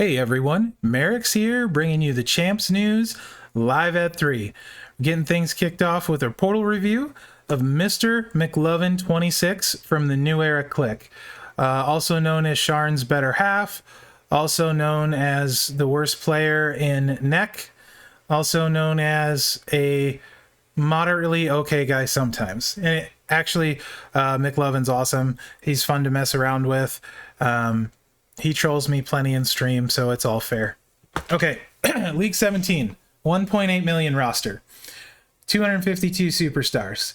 Hey everyone, Mherex here, bringing you the Champs news live at 3. Getting things kicked off with a portal review of Mr. McLovin 26 from the New Era Click, also known as Sharn's better half, also known as the worst player in NEC, also known as a moderately okay guy sometimes. And McLovin's awesome. He's fun to mess around with. He trolls me plenty in stream, so it's all fair. Okay, League 17, 1.8 million roster, 252 superstars.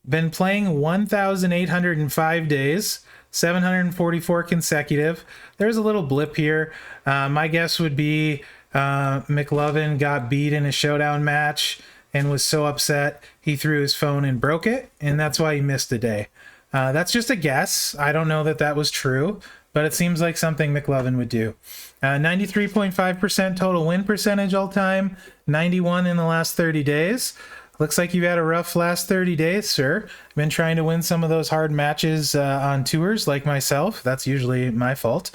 Been playing 1,805 days, 744 consecutive. There's a little blip here. My guess would be McLovin got beat in a showdown match and was so upset he threw his phone and broke it, and that's why he missed a day. That's just a guess. I don't know that that was true, but it seems like something McLovin would do. 93.5% total win percentage all time, 91 in the last 30 days. Looks like you've had a rough last 30 days, sir. Been trying to win some of those hard matches on tours like myself. That's usually my fault,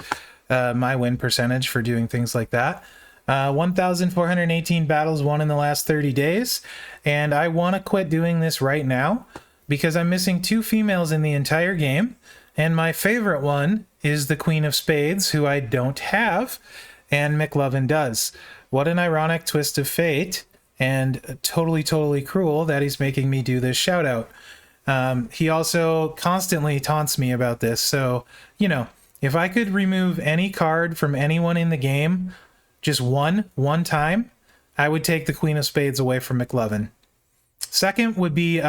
my win percentage for doing things like that. 1,418 battles won in the last 30 days, and I want to quit doing this right now because I'm missing 2 females in the entire game, and my favorite one is the Queen of Spades, who I don't have, and McLovin does. What an ironic twist of fate, and totally cruel that he's making me do this shout out. He also constantly taunts me about this, so, you know, if I could remove any card from anyone in the game, just one time, I would take the Queen of Spades away from McLovin. Second would be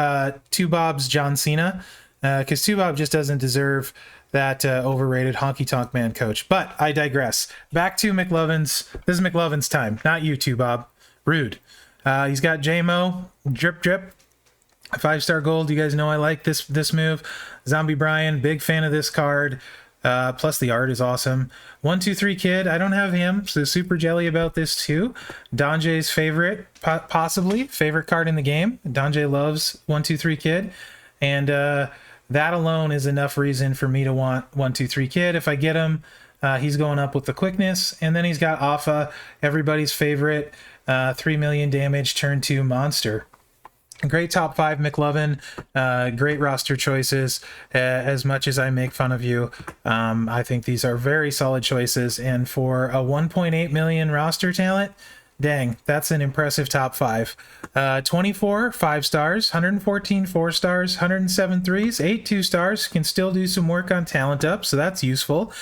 Two Bob's John Cena, because Two Bob just doesn't deserve that overrated honky tonk man coach. But I digress. Back to McLovin's. This is McLovin's time, not you, Two Bob. Rude. He's got JMO, drip, 5-star gold. You guys know I like this move. Zombie Brian, big fan of this card. Plus the art is awesome. 123 Kid, I don't have him, so super jelly about this too. Donjay's favorite, possibly favorite card in the game. Donjay loves 123 Kid, and that alone is enough reason for me to want 123 Kid. If I get him, he's going up with the quickness, and then he's got Alpha, everybody's favorite, 3 million damage turn 2 monster. Great top 5 McLovin, great roster choices. As much as I make fun of you, I think these are very solid choices, and for a 1.8 million roster talent, dang, that's an impressive top 5. 24 5 stars, 114 4 stars, 107 3s, 8 2 stars. Can still do some work on talent up, so that's useful.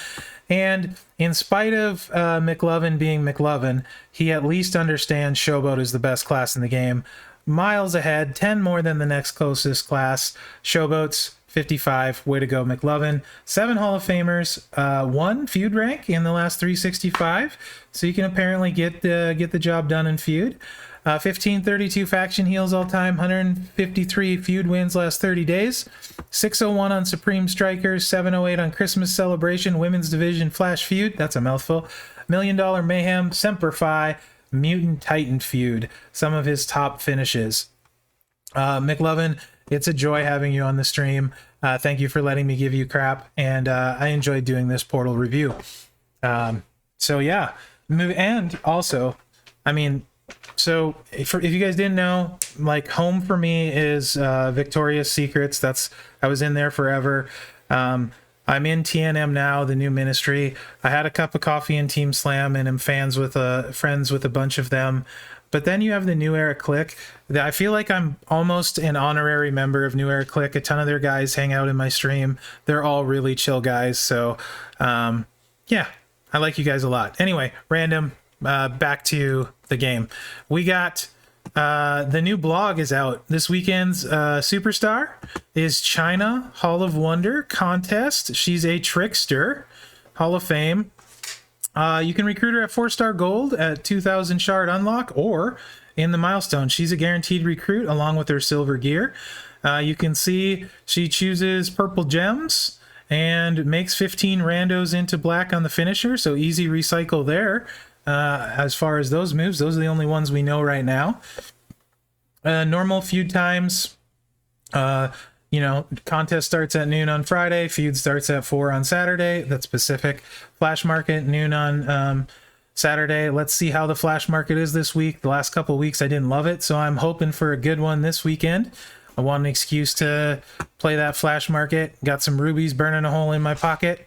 And in spite of McLovin being McLovin, he at least understands Showboat is the best class in the game. Miles ahead, 10 more than the next closest class. Showboat's 55. Way to go, McLovin. 7 Hall of Famers, 1 Feud rank in the last 365. So you can apparently get the job done in Feud. 1532 faction heals all time. 153 Feud wins last 30 days. 601 on Supreme Strikers. 708 on Christmas Celebration. Women's Division Flash Feud. That's a mouthful. $1 Million Mayhem. Semper Fi. Mutant Titan Feud, some of his top finishes. McLovin, it's a joy having you on the stream. Thank you for letting me give you crap, and I enjoyed doing this portal review. So yeah, and also, I mean, so if you guys didn't know, like, home for me is Victoria's Secrets. I was in there forever. I'm in TNM now, the new ministry. I had a cup of coffee in Team Slam and am friends with a bunch of them. But then you have the New Era Click. I feel like I'm almost an honorary member of New Era Click. A ton of their guys hang out in my stream. They're all really chill guys. So, yeah, I like you guys a lot. Anyway, random, back to the game. We got... the new blog is out. This weekend's superstar is Chyna Hall of Wonder contest. She's a trickster, Hall of Fame. You can recruit her at 4-star gold at 2,000 shard unlock or in the milestone. She's a guaranteed recruit along with her silver gear. You can see she chooses purple gems and makes 15 randos into black on the finisher. So easy recycle there. As far as those moves, those are the only ones we know right now. Normal feud times, contest starts at noon on Friday, feud starts at 4 on Saturday. That's Pacific. Flash market noon on Saturday. Let's see how the flash market is this week. The last couple of weeks I didn't love it, so I'm hoping for a good one this weekend. I want an excuse to play that flash market. Got some rubies burning a hole in my pocket.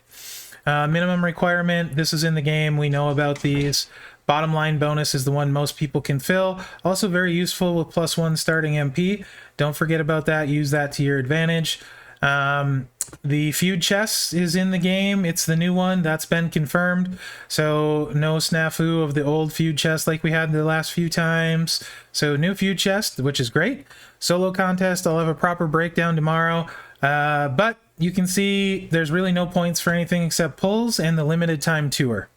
Minimum requirement, this is in the game. We know about these. Bottom line bonus is the one most people can fill. Also very useful with +1 starting MP. Don't forget about that. Use that to your advantage. The Feud chest is in the game. It's the new one that's been confirmed. So no snafu of the old Feud chest like we had the last few times. So new Feud chest, which is great. Solo contest, I'll have a proper breakdown tomorrow. But you can see there's really no points for anything except pulls and the limited time tour.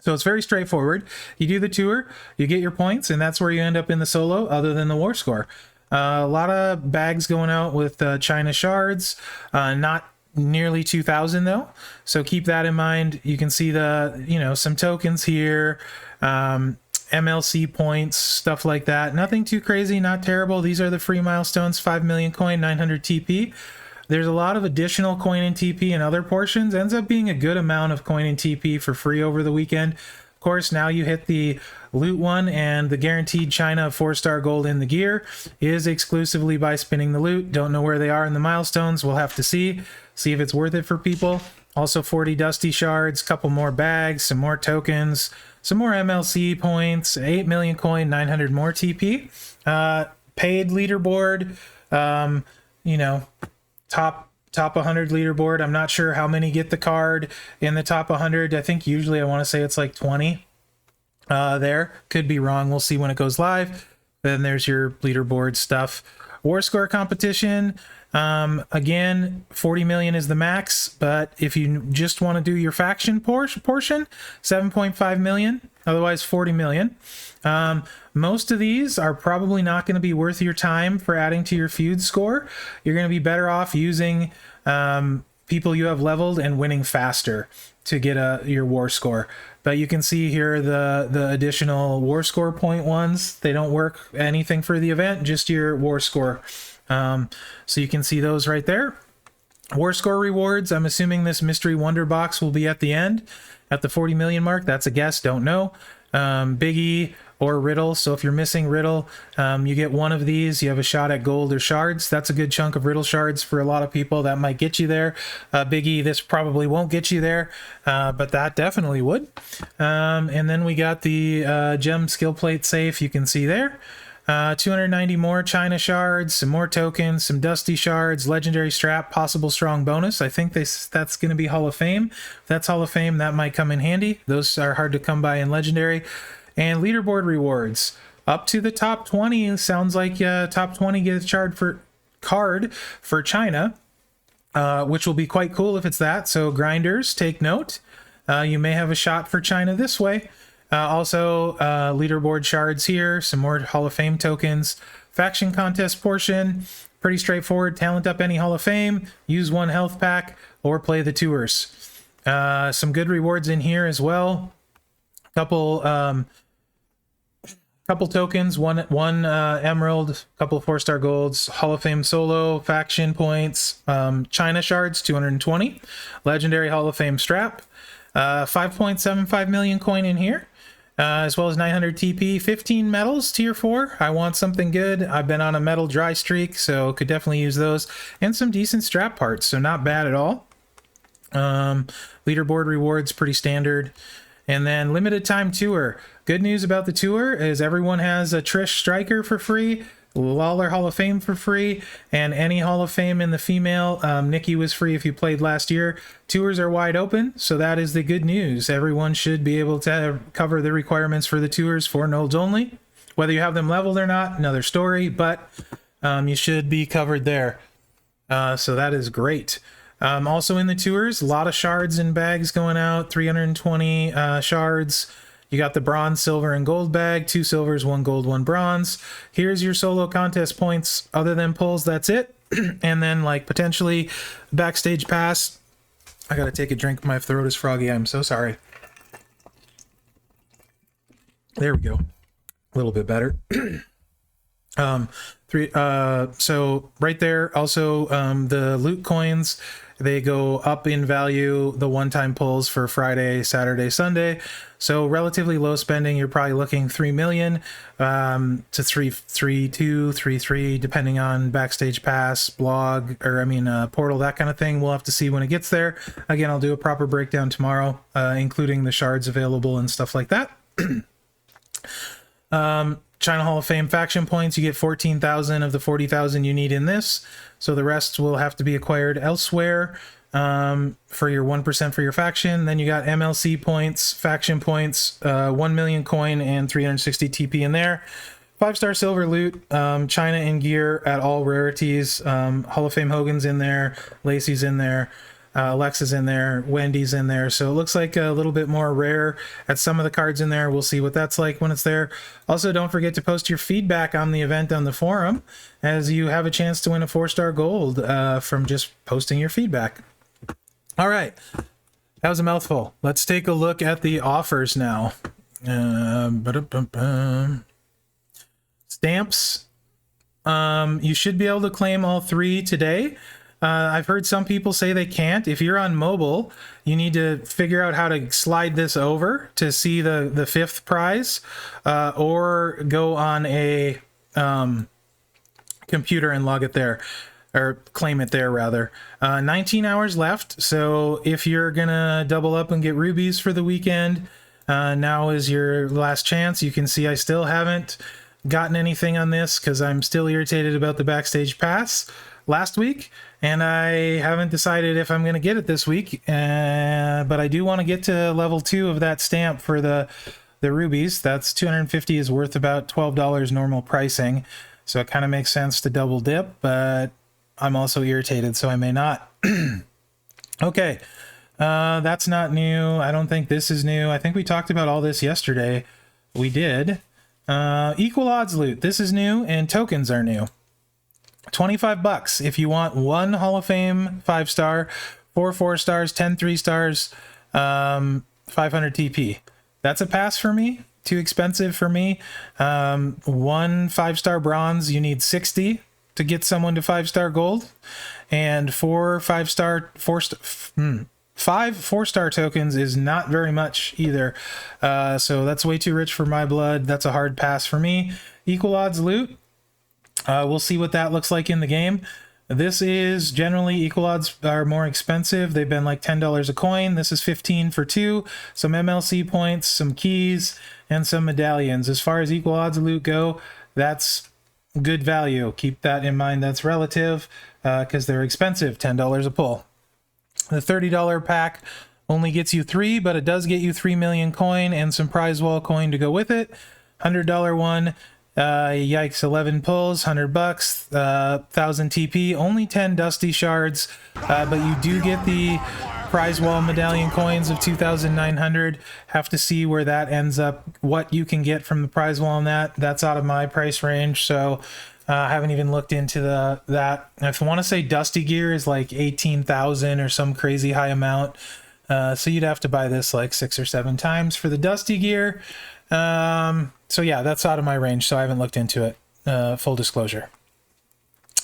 So it's very straightforward. You do the tour, you get your points, and that's where you end up in the solo, other than the war score. A lot of bags going out with Chyna shards, not nearly 2,000 though. So keep that in mind. You can see the, some tokens here, MLC points, stuff like that. Nothing too crazy, not terrible. These are the free milestones, 5 million coin, 900 TP. There's a lot of additional coin and TP in other portions. Ends up being a good amount of coin and TP for free over the weekend. Of course, now you hit the loot one, and the guaranteed Chyna 4-star gold in the gear is exclusively by spinning the loot. Don't know where they are in the milestones. We'll have to see if it's worth it for people. Also 40 dusty shards, couple more bags, some more tokens, some more MLC points, 8 million coin, 900 more TP. Paid leaderboard, top 100 leaderboard. I'm not sure how many get the card in the top 100. I think usually I want to say it's like 20 there. Could be wrong. We'll see when it goes live. Then there's your leaderboard stuff. War score competition. Again, 40 million is the max, but if you just want to do your faction portion, 7.5 million, otherwise 40 million. Most of these are probably not going to be worth your time for adding to your feud score. You're going to be better off using people you have leveled and winning faster to get your war score. But you can see here the additional war score point ones. They don't work anything for the event, just your war score. So you can see those right there. War score rewards. I'm assuming this mystery wonder box will be at the end at the 40 million mark. That's a guess. Don't know. Biggie or Riddle. So if you're missing Riddle, you get one of these. You have a shot at gold or shards. That's a good chunk of Riddle shards for a lot of people. That might get you there. Biggie, this probably won't get you there, but that definitely would. And then we got the gem skill plate safe. You can see there. 290 more Chyna shards, some more tokens, some dusty shards, legendary strap, possible strong bonus. I think that's going to be Hall of Fame. If that's Hall of Fame, that might come in handy. Those are hard to come by in legendary. And leaderboard rewards up to the top 20. Sounds like top 20 gets card for Chyna, which will be quite cool if it's that. So grinders, take note. You may have a shot for Chyna this way. Also, leaderboard shards here, some more Hall of Fame tokens. Faction contest portion, pretty straightforward. Talent up any Hall of Fame, use one health pack, or play the tours. Some good rewards in here as well. Couple tokens, one emerald, couple 4-star golds, Hall of Fame solo, faction points, Chyna shards, 220, legendary Hall of Fame strap, 5.75 million coin in here. As well as 900 TP, 15 metals, tier 4. I want something good. I've been on a metal dry streak, so could definitely use those. And some decent strap parts, so not bad at all. Leaderboard rewards, pretty standard. And then limited time tour. Good news about the tour is everyone has a Trish Striker for free, Lawler Hall of Fame for free, and any Hall of Fame in the female. Nikki was free if you played last year. Tours are wide open, so that is the good news. Everyone should be able to cover the requirements for the tours for Nolds only. Whether you have them leveled or not, another story, but you should be covered there. So that is great. Also in the tours, a lot of shards and bags going out, 320 shards. You got the bronze, silver, and gold bag, 2 silvers, 1 gold, 1 bronze. Here's your solo contest points. Other than pulls, that's it. And then like potentially backstage pass. I gotta take a drink. My throat is froggy. I'm so sorry. There we go. A little bit better. Um, so right there, also, the loot coins, they go up in value, the one-time pulls for Friday, Saturday, Sunday. So relatively low spending. You're probably looking 3 million, to 3.2, 3.3, depending on backstage pass, blog, or portal, that kind of thing. We'll have to see when it gets there. Again, I'll do a proper breakdown tomorrow, including the shards available and stuff like that. Chyna Hall of Fame faction points, you get 14,000 of the 40,000 you need in this. So the rest will have to be acquired elsewhere, for your 1% for your faction. Then you got MLC points, faction points, 1 million coin and 360 TP in there. 5-star silver loot, Chyna in gear at all rarities. Hall of Fame Hogan's in there, Lacey's in there. Alexa's in there, Wendy's in there, so it looks like a little bit more rare at some of the cards in there. We'll see what that's like when it's there. Also, don't forget to post your feedback on the event on the forum, as you have a chance to win a 4-star gold from just posting your feedback. All right, that was a mouthful. Let's take a look at the offers now. Stamps. You should be able to claim all 3 today. I've heard some people say they can't. If you're on mobile, you need to figure out how to slide this over to see the 5th prize, or go on a computer and log it there, or claim it there rather. 19 hours left, so if you're gonna double up and get rubies for the weekend, now is your last chance. You can see I still haven't gotten anything on this because I'm still irritated about the backstage pass last week, and I haven't decided if I'm going to get it this week, but I do want to get to level 2 of that stamp for the rubies. That's 250 is worth about $12 normal pricing, so it kind of makes sense to double dip, but I'm also irritated, so I may not. Okay, that's not new. I don't think this is new. I think we talked about all this yesterday. We did. Equal odds loot. This is new, and tokens are new. $25 if you want 1 Hall of Fame 5-star, 4 4-stars, 10 3-stars, 500 TP. That's a pass for me. Too expensive for me. 1 5-star bronze, you need 60 to get someone to 5-star gold, and 5 4-star tokens is not very much either. So that's way too rich for my blood. That's a hard pass for me. Equal odds loot. We'll see what that looks like in the game. This is generally, equal odds are more expensive. They've been like $10 a coin. This is 15 for 2. Some MLC points, some keys, and some medallions. As far as equal odds loot go, that's good value. Keep that in mind. That's relative because they're expensive. $10 a pull. The $30 pack only gets you 3, but it does get you 3 million coin and some prize wall coin to go with it. $100 one. Yikes, 11 pulls, $100, 1,000 TP, only 10 dusty shards, but you do get the prize wall medallion coins of 2,900. Have to see where that ends up, what you can get from the prize wall on that. That's out of my price range, so I haven't even looked into that. If I want to say dusty gear is like 18,000 or some crazy high amount, so you'd have to buy this like 6 or 7 times for the dusty gear. So yeah, that's out of my range, so I haven't looked into it. Full disclosure.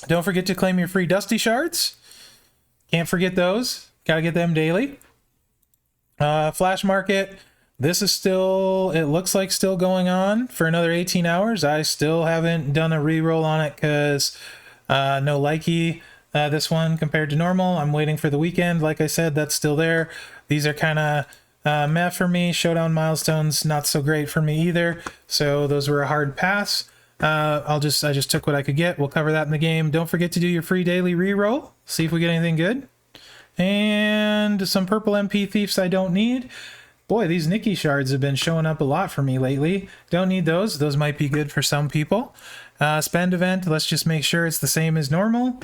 Don't forget to claim your free dusty shards. Can't forget those. Gotta get them daily. Flash market. This is still, it looks like still going on for another 18 hours. I still haven't done a reroll on it because no likey this one compared to normal. I'm waiting for the weekend. Like I said, that's still there. These are kind of meh for me. Showdown milestones, not so great for me either. So those were a hard pass. I just took what I could get. We'll cover that in the game. Don't forget to do your free daily reroll. See if we get anything good. And some purple MP thieves I don't need. Boy, these Nikki shards have been showing up a lot for me lately. Don't need those. Those might be good for some people. Spend event, let's just make sure it's the same as normal.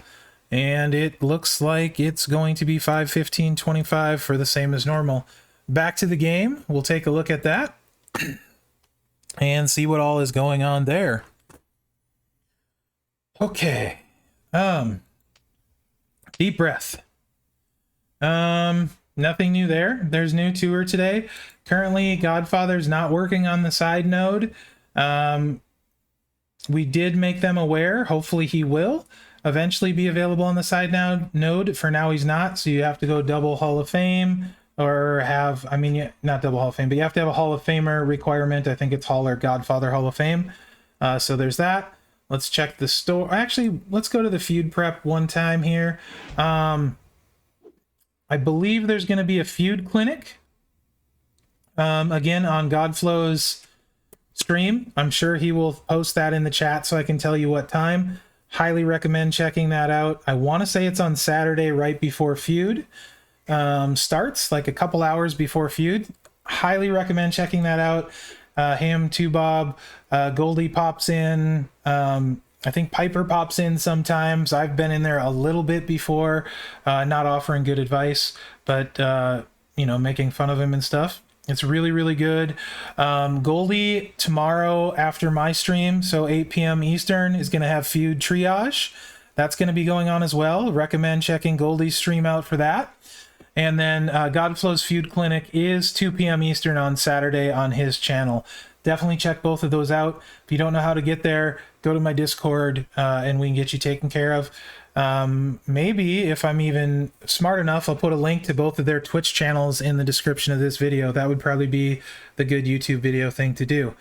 And it looks like it's going to be 5, 15, 25 for the same as normal. Back to the game. We'll take a look at that and see what all is going on there. Okay. Deep breath. Nothing new there. There's new tour today. Currently, Godfather's not working on the side node. We did make them aware. Hopefully he will eventually be available on the side now node. For now he's not, so you have to go double Hall of Fame or have, I mean, not double Hall of Fame, but you have to have a Hall of Famer requirement. I think it's Hall or Godfather Hall of Fame. So there's that. Let's check the store. Actually, let's go to the Feud prep one time here. I believe there's going to be a Feud clinic again on Godflow's stream. I'm sure he will post that in the chat so I can tell you what time. Highly recommend checking that out. I want to say it's on Saturday right before Feud starts, like a couple hours before Feud. Highly recommend checking that out. Him, 2Bob, Goldie pops in. I think Piper pops in sometimes. I've been in there a little bit before, not offering good advice, but you know, making fun of him and stuff. It's really, really good. Goldie tomorrow after my stream, so 8 p.m. Eastern, is going to have Feud Triage. That's going to be going on as well. Recommend checking Goldie's stream out for that. And then Godflow's Feud Clinic is 2 p.m. Eastern on Saturday on his channel. Definitely check both of those out. If you don't know how to get there, go to my Discord and we can get you taken care of. Maybe if I'm even smart enough, I'll put a link to both of their Twitch channels in the description of this video. That would probably be the good YouTube video thing to do.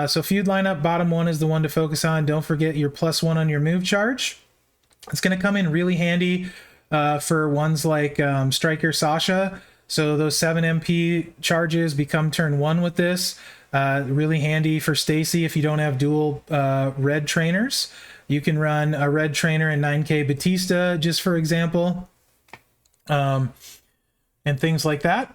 So Feud lineup, bottom one is the one to focus on. Don't forget your +1 on your move charge. It's going to come in really handy for ones like Striker Sasha. So those 7 MP charges become turn 1 with this. Really handy for Stacy if you don't have dual red trainers. You can run a red trainer in 9K Batista, just for example, and things like that.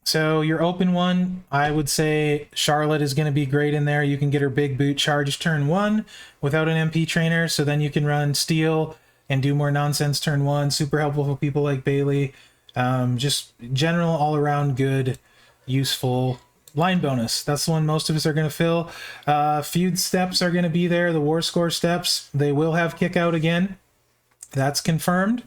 So your open one, I would say Charlotte is going to be great in there. You can get her big boot charge turn 1 without an MP trainer, so then you can run Steel and do more nonsense turn 1. Super helpful for people like Bailey. Just general all-around good, useful line bonus. That's the one most of us are going to fill. Feud steps are going to be there. The war score steps, they will have kick out again. That's confirmed.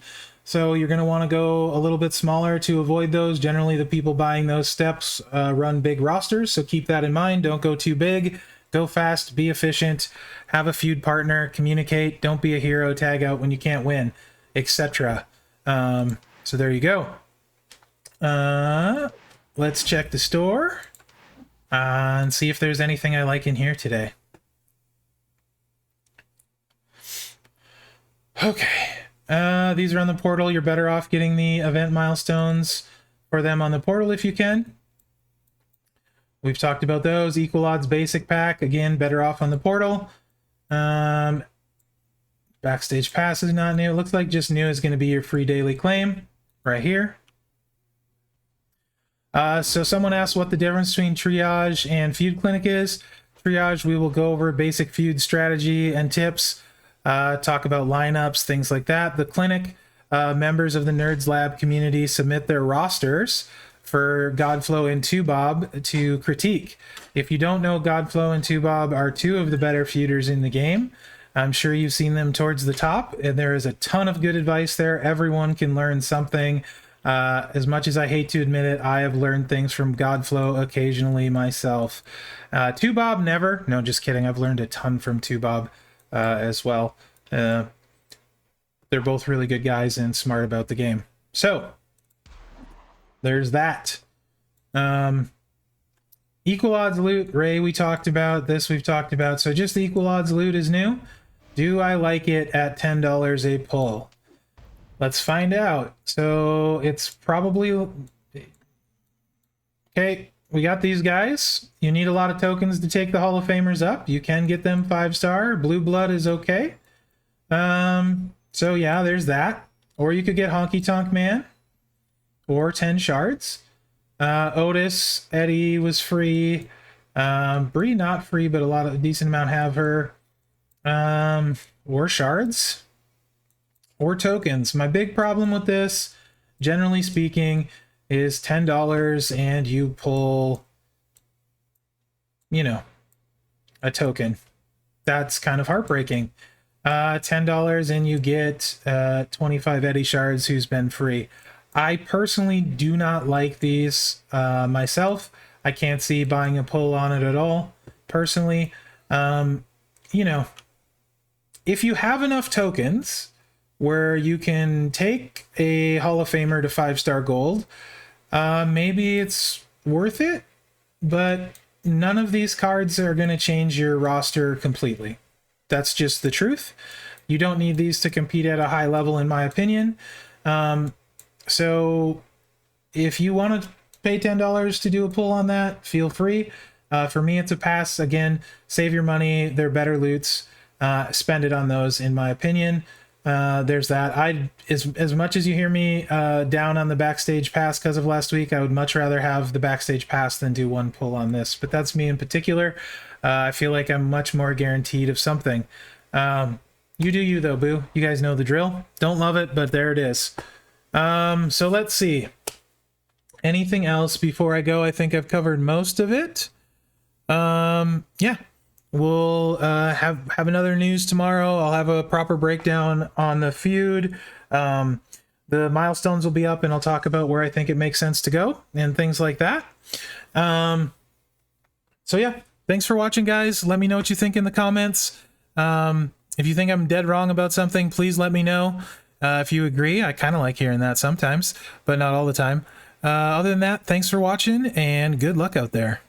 So you're going to want to go a little bit smaller to avoid those. Generally, the people buying those steps run big rosters, so keep that in mind. Don't go too big. Go fast, be efficient, have a feud partner, communicate, don't be a hero, tag out when you can't win, etc. So there you go. Let's check the store and see if there's anything I like in here today. Okay. These are on the portal. You're better off getting the event milestones for them on the portal if you can. We've talked about those. Equal odds basic pack. Again, better off on the portal. Backstage pass is not new. It looks like just new is going to be your free daily claim right here. So someone asked what the difference between Triage and Feud Clinic is. Triage, we will go over basic Feud strategy and tips, talk about lineups, things like that. The Clinic, members of the Nerds Lab community submit their rosters for Godflow and 2Bob to critique. If you don't know, Godflow and 2Bob are two of the better feuders in the game. I'm sure you've seen them towards the top, and there is a ton of good advice there. Everyone can learn something. As much as I hate to admit it, I have learned things from Godflow occasionally myself. 2Bob, never. No, just kidding. I've learned a ton from 2Bob as well. They're both really good guys and smart about the game. So, there's that. Equal odds loot, Ray, we talked about. This we've talked about. So just the equal odds loot is new. Do I like it at $10 a pull? Let's find out. So it's probably... Okay, we got these guys. You need a lot of tokens to take the Hall of Famers up. You can get them 5-star. Blue Blood is okay. So yeah, there's that. Or you could get Honky Tonk Man. Or 10 shards. Otis, Eddie was free. Bree not free, but a decent amount have her. Or shards. Or tokens. My big problem with this, generally speaking, is $10 and you pull, you know, a token. That's kind of heartbreaking. $10 and you get 25 Eddie shards who's been free. I personally do not like these myself. I can't see buying a pull on it at all. Personally, you know, if you have enough tokens where you can take a Hall of Famer to 5-star gold, maybe it's worth it, but none of these cards are going to change your roster completely. That's just the truth. You don't need these to compete at a high level, in my opinion. So if you want to pay $10 to do a pull on that, feel free. For me, it's a pass. Again, save your money. They're better loots. Spend it on those, in my opinion. There's that. As much as you hear me down on the backstage pass because of last week, I would much rather have the backstage pass than do one pull on this. But that's me in particular. I feel like I'm much more guaranteed of something. You do you though, boo. You guys know the drill. Don't love it, but there it is. So let's see. Anything else before I go? I think I've covered most of it. Yeah. We'll have another news tomorrow. I'll have a proper breakdown on the feud. The milestones will be up, and I'll talk about where I think it makes sense to go and things like that. So yeah, thanks for watching, guys. Let me know what you think in the comments. If you think I'm dead wrong about something, please let me know. If you agree, I kind of like hearing that sometimes, but not all the time. Other than that, thanks for watching, and good luck out there.